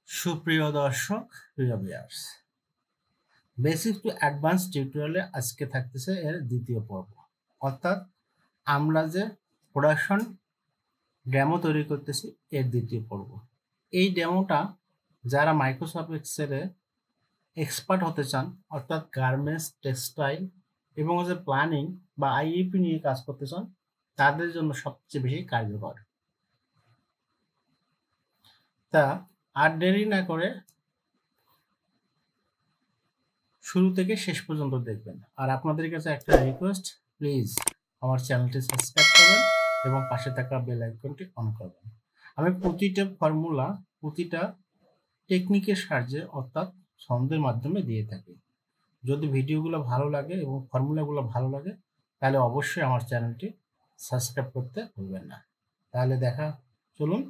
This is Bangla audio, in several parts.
সুপ্রিয় দর্শক, প্রিয় ভিউয়ার্স, বেসিক টু অ্যাডভান্স টিউটোরিয়ালে আজকে থাকতেছে এর দ্বিতীয় পর্ব। অর্থাৎ আমরা যে প্রোডাকশন ডেমো তৈরি করতেছি এর দ্বিতীয় পর্ব। এই ডেমোটা যারা মাইক্রোসফট এক্সেলে এক্সপার্ট হতে চান, অর্থাৎ গার্মেন্টস, টেক্সটাইল এবং যে প্ল্যানিং বা আইইপি নিয়ে কাজ করতে চান, তাদের জন্য সবচেয়ে বেশি কার্যকর। তা আর দেরি না করে শুরু থেকে শেষ পর্যন্ত দেখবেন। আর আপনাদের কাছে একটা রিকোয়েস্ট, প্লিজ আমার চ্যানেলটি সাবস্ক্রাইব করবেন এবং পাশে থাকা বেল আইকনটি অন করবেন। আমি প্রতিটা ফর্মুলা, প্রতিটা টেকনিকের সাহায্যে অর্থাৎ ছন্দের মাধ্যমে দিয়ে থাকি। যদি ভিডিওগুলো ভালো লাগে এবং ফর্মুলাগুলো ভালো লাগে তাহলে অবশ্যই আমার চ্যানেলটি সাবস্ক্রাইব করতে ভুলবেন না। তাহলে চলুন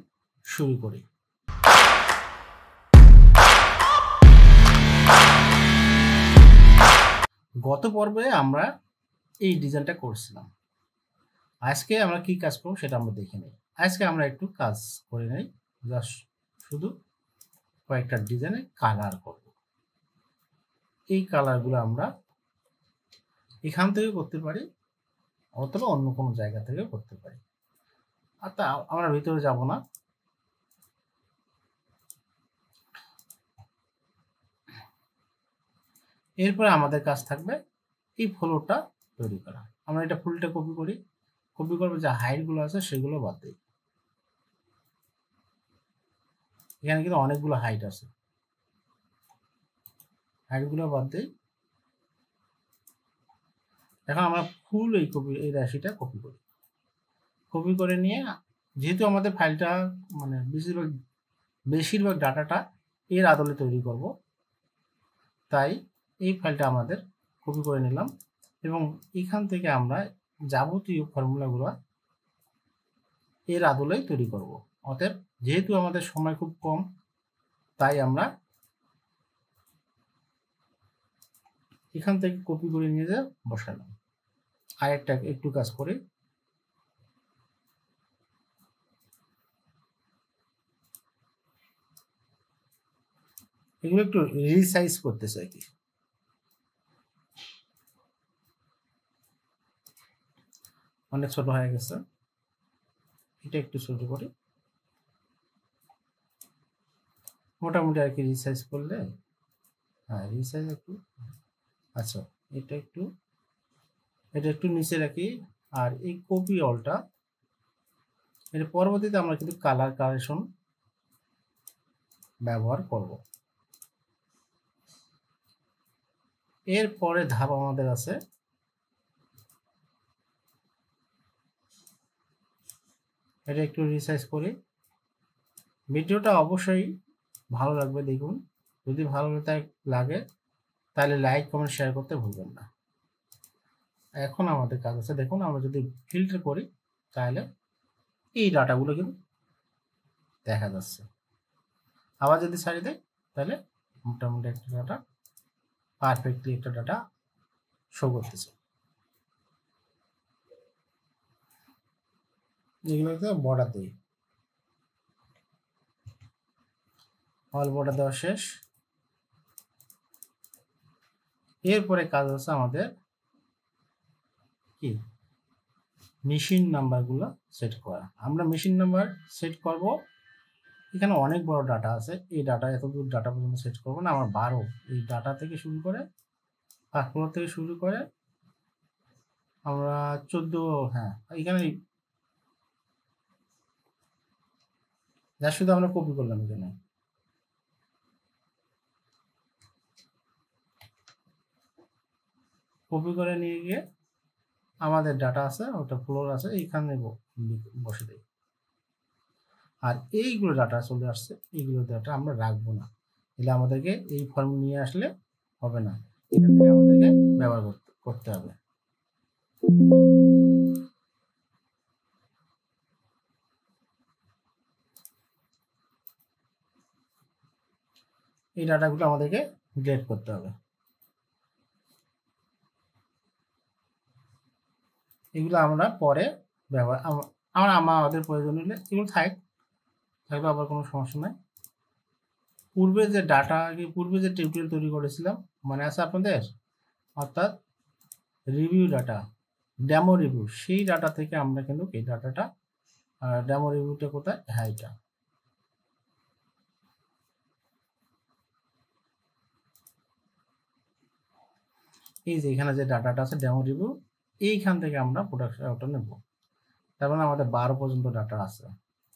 শুরু করি। গত পর্বে আমরা এই ডিজাইনটা করছিলাম। আজকে আমরা কি কাজ করব সেটা আমরা দেখে নিই। আজকে আমরা একটু কাজ করে নেই, জাস্ট শুধু কয়েকটা ডিজাইনে কালার করব। এই কালারগুলো আমরা এখান থেকে করতে পারি অথবা অন্য কোনো জায়গা থেকে করতে পারি। আর তা আমরা ভিতরে যাব না। এরপরে আমাদের কাজ থাকবে এই ফ্লোরটা তৈরি করা। আমরা এটা ফুলটা কপি করি, কপি করবো, যে হাইটগুলো আছে সেগুলো বাদ দিই। এখানে কিন্তু অনেকগুলো হাইট আছে, হাইটগুলো বাদ দিই। এখন আমরা ফুল এই রাশিটা কপি করি। কপি করে নিয়ে, যেহেতু আমাদের ফাইলটা মানে বেশিরভাগ ডাটাটা এর আদলে তৈরি করব, তাই এই ফাইলটা আমাদের কপি করে নিলাম এবং এখান থেকে আমরা যাবতীয় ফর্মুলাগুলো এর আদলেই তৈরি করব। অতএব যেহেতু আমাদের সময় খুব কম, তাই আমরা এখান থেকে কপি করে নিয়ে যা বসালাম। আর একটু কাজ করে এগুলো একটু রিসাইজ করতে চাই কি, অনেক ছোট হয়ে গেছে, এটা একটু ছোট করি, মোটামুটি আর কি রিসাইজ করলে। হ্যাঁ, রিসাইজ একটু, আচ্ছা এটা একটু নিচে রাখি। আর এই কপি অলটা, এর পরবর্তীতে আমরা কিন্তু কালার কারেকশন ব্যবহার করব। এরপরে ধাপ আমাদের আছে এটা একটু রিসাইজ করি। ভিডিওটা অবশ্যই ভালো লাগবে, দেখুন। যদি ভালো লাগে তাহলে লাইক, কমেন্ট, শেয়ার করতে ভুলবেন না। এখন আমাদের কাজ আছে, দেখুন আমরা যদি ফিল্টার করি তাহলে এই ডাটাগুলো কিন্তু দেখা যাচ্ছে। আবার যদি ছাড়িয়ে দেয় তাহলে মোটামুটি একটা ডাটা, পারফেক্টলি একটা ডাটা শো করতেছে। এগুলোতে বর্ডার দিই, অল বর্ডার দেওয়া শেষ। এরপরে কাজ আছে আমাদের কি, মেশিন নাম্বারগুলো সেট করা। আমরা মেশিন নাম্বার সেট করব। এখানে অনেক বড় ডাটা আছে, এই ডাটা এতদূর ডাটা পর্যন্ত সেট করবো না। আমার 12 এই ডাটা থেকে শুরু করে, পাসপোর্ট থেকে শুরু করে আমরা 14, হ্যাঁ এখানে যা শুধু আমরা কপি করলাম। এখানে কপি করে নিয়ে গিয়ে আমাদের ডাটা আছে, ওটা ফ্লোর আছে, এইখানে বসে দেই। আর এইগুলো ডাটা চলে আসছে, এইগুলো ডাটা আমরা রাখবো না, এলে আমাদেরকে এই ফর্ম নিয়ে আসলে হবে না, এখান থেকে আমাদেরকে ব্যবহার করতে হবে। এই ডাটাগুলো আমাদেরকে ডিলিট করতে হবে। এগুলো আমরা পরে ব্যবহার, আমাদের প্রয়োজন হলে এগুলো থাকলে আবার কোনো সমস্যা নাই। পূর্বে যে ডাটা পূর্বে যে টিউটোরিয়াল তৈরি করেছিলাম মনে আছে আপনাদের, অর্থাৎ রিভিউ ডাটা, ডেমো রিভিউ, সেই ডাটা থেকে আমরা কিন্তু এই ডাটাটা ডেমো রিভিউটা কোথায়, হ্যাঁ এটা এই যে এখানে যে ডাটাটা আছে ডেমো রিভিউ, এইখান থেকে আমরা প্রোডাকশন ওটা নেব। তার মানে আমাদের 12 পর্যন্ত ডাটা আছে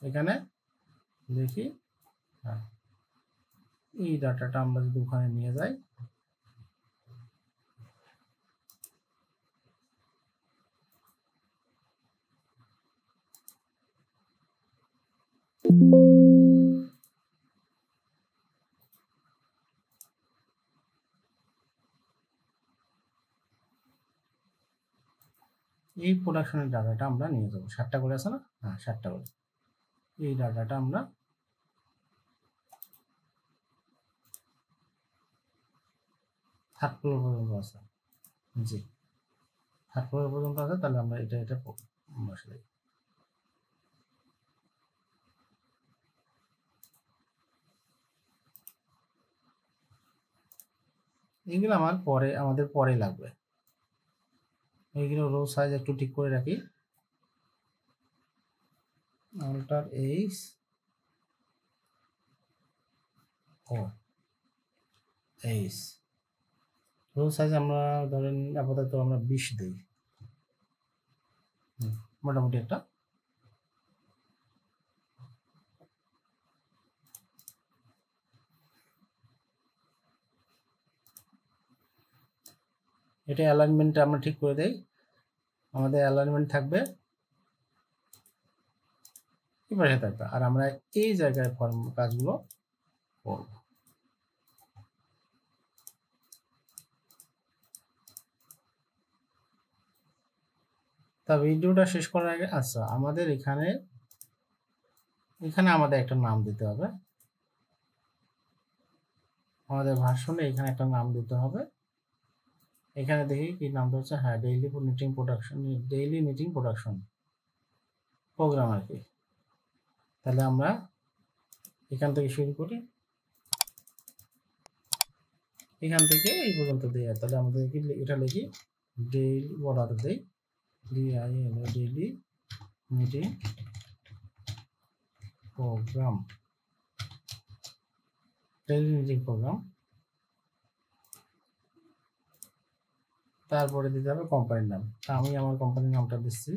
এখানে। দেখি হ্যাঁ, এই ডাটাটা আমরা যদি ওখানে নিয়ে যাই, এই প্রোডাকশনের ডাটাটা আমরা নিয়ে যাবো। 7টা করে আছে না, হ্যাঁ 7টা করে। এই ডাটাটা আমরা থার্ড ফ্লোর পর্যন্ত আছে, জি থার্ড ফ্লোর পর্যন্ত আছে, তাহলে আমরা এটা বসাই। এইগুলো আমাদের পরে লাগবে। এইগুলো রো সাইজ একটু ঠিক করে রাখি, alt H O H, row size আমরা ধরেন আপাতত আমরা 20 দিই, মোটামুটি একটা। এটা অ্যালাইনমেন্ট আমরা ঠিক করে দেই, আমাদের অ্যালাইনমেন্ট থাকবে এবারে থাকবে, আর আমরা এই জায়গায় ফর্ম কাজগুলো করব। তা ভিডিওটা শেষ করার আগে আচ্ছা আমাদের এখানে আমাদের একটা নাম দিতে হবে, আমাদের ভার্সনে এখানে একটা নাম দিতে হবে। এখানে দেখি কি নাম হচ্ছে, হ্যাঁ ডেইলি নিটিং প্রোডাকশন প্রোগ্রাম আর কি। তাহলে আমরা এখান থেকে শুরু করি, এখান থেকে এই পর্যন্ত দিই। তাহলে আমাদের এটা লিখি ডেইলি বর্ডার দেই ডেইলি মিটিং প্রোগ্রাম, তারপরে দিতে হবে কোম্পানির নাম। আমি আমার কোম্পানির নামটা দিচ্ছি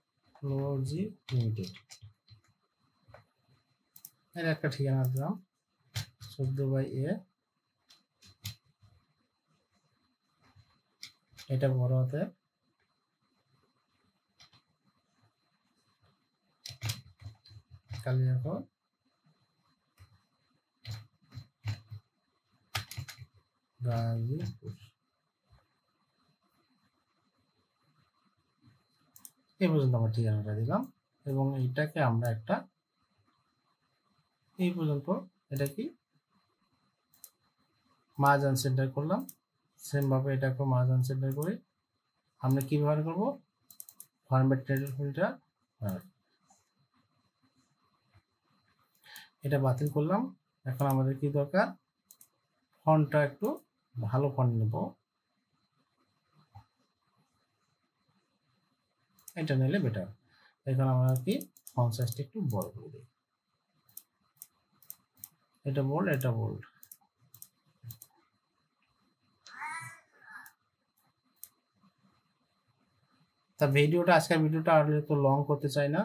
টেকনোলজি লিমিটেড। এর একটা ঠিকানা দিলাম 14/A, এটা বড় হাতে, কালিয়াকৈর গাজীপুর। এই পর্যন্ত আমরা ঠিকানাটা দিলাম এবং এইটাকে আমরা একটা এই পর্যন্ত এটা কি মার্জিন সেন্টার করলাম। সেম ভাবে এটাকে মার্জিন সেন্টার করে আমরা কি ব্যবহার করব, ফরম্যাট টাইটেল ফিল্টার, এটা বাতিল করলাম। এখন আমাদের কি দরকার, ফন্টটা একটু ভালো ফন্ট নেব, এটা নিলে বেটার। এখন আমরা কি ফন্ট সাইজটা একটু বড় করে দিই, এটা বোল্ড এটা বোল্ড। তা ভিডিওটা আজকের ভিডিওটা আর তো লং করতে চাই না,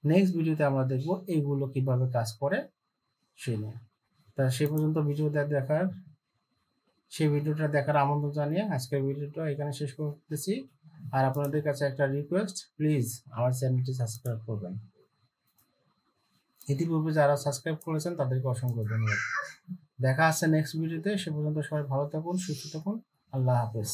নেক্সট ভিডিওতে আমরা দেখব এইগুলো কিভাবে কাজ করে সেই নিয়ে। তা সে পর্যন্ত সেই ভিডিওটা দেখার আমন্ত্রণ জানিয়ে আজকের ভিডিওটা এখানে শেষ করতেছি। আর আপনাদের কাছে একটা রিকোয়েস্ট, প্লিজ আমার চ্যানেলটি সাবস্ক্রাইব করবেন। ইতিপূর্বে যারা সাবস্ক্রাইব করেছেন তাদেরকে অসংখ্য ধন্যবাদ। দেখা হচ্ছে নেক্সট ভিডিওতে, সে পর্যন্ত সবাই ভালো থাকুন, সুস্থ থাকুন, আল্লাহ হাফেজ।